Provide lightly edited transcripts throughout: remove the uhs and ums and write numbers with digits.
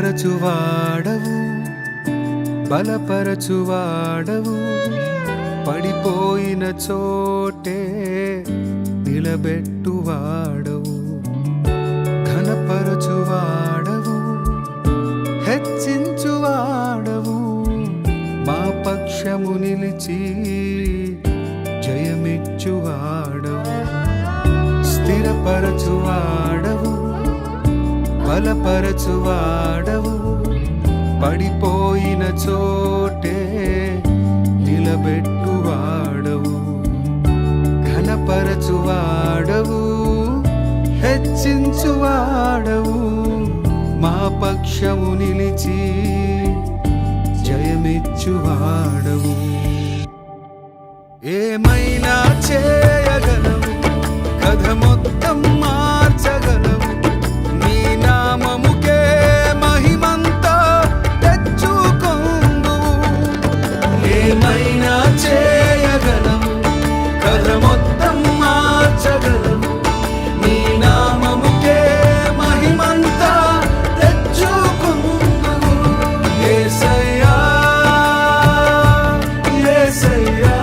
స్థిరపరచువాడవు బలపరచువాడవు పడిపోయిన చోటే నిలబెట్టువాడవు ఘనపరచువాడవు హెచ్చించువాడవు మా పక్షము నిలిచి జయమిచ్చువాడవు స్థిరపరచువాడవు బలపరచువాడవు పడిపోయిన చోటే నిలబెట్టువాడవు ఘనపరచువాడవు హెచ్చించువాడవు మా పక్షము నిలిచి జయమిచ్చువాడవు ఏమైనా చేయగలవు కథ మొత్తం మార్చగలవు నీ నామముకే మహిమంతా తెచ్చుకొందువు ఏమైనా చేయగలవు కథ మొత్తం మార్చగలవు నీ నామముకే మహిమంతా తెచ్చుకొందువు యేసయ్యా యేసయ్యా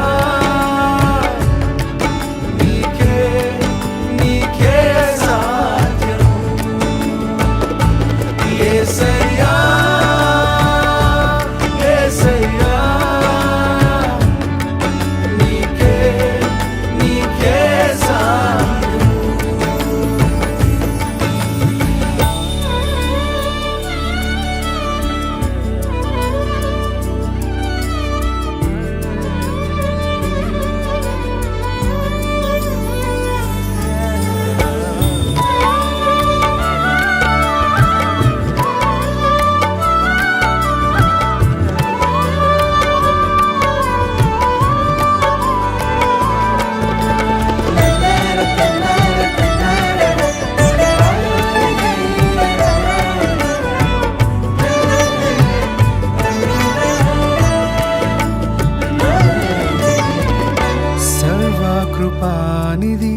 కృపానిధి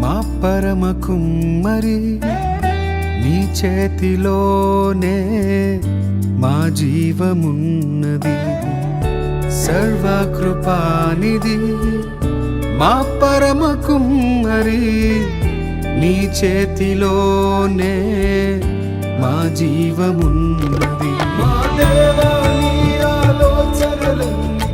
మా పరమ కుమ్మరి నీ చేతిలోనే మా జీవమున్నది సర్వకృపానిధి మా పరమ కుమ్మరి నీ చేతిలోనే మా జీవమున్నది మా దేవా నీ ఆలోచనలన్నీ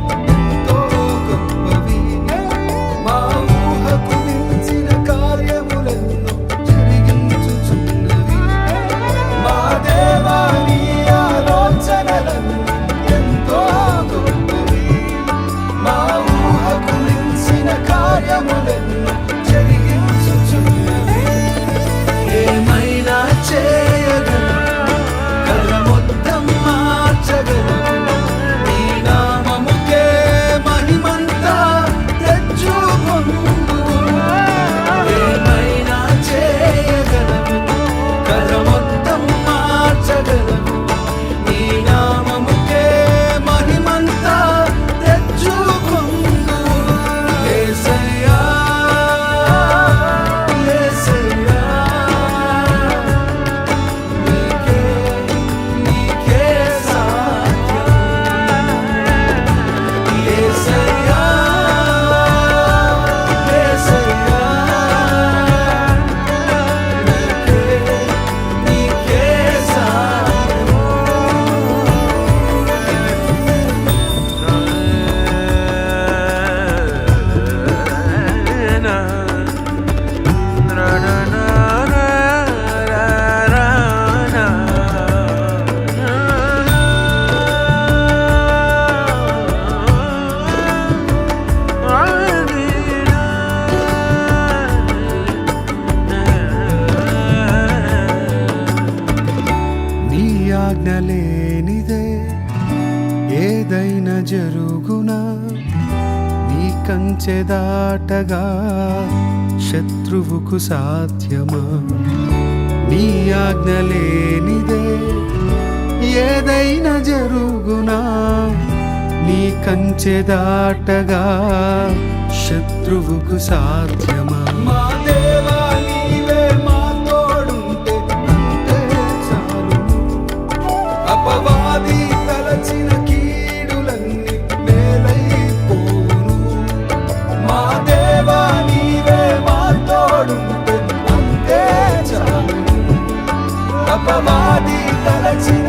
లేనిదే ఏదైనా జరుగునా నీ కంచె దాటగా శత్రువుకు సాధ్యమా నీ ఆజ్ఞ లేనిదే ఏదైనా జరుగునా నీ కంచె దాటగా శత్రువుకు సాధ్యమా మా దేవా నీవే మా తోడుంటే అంతే చాలు కాచిన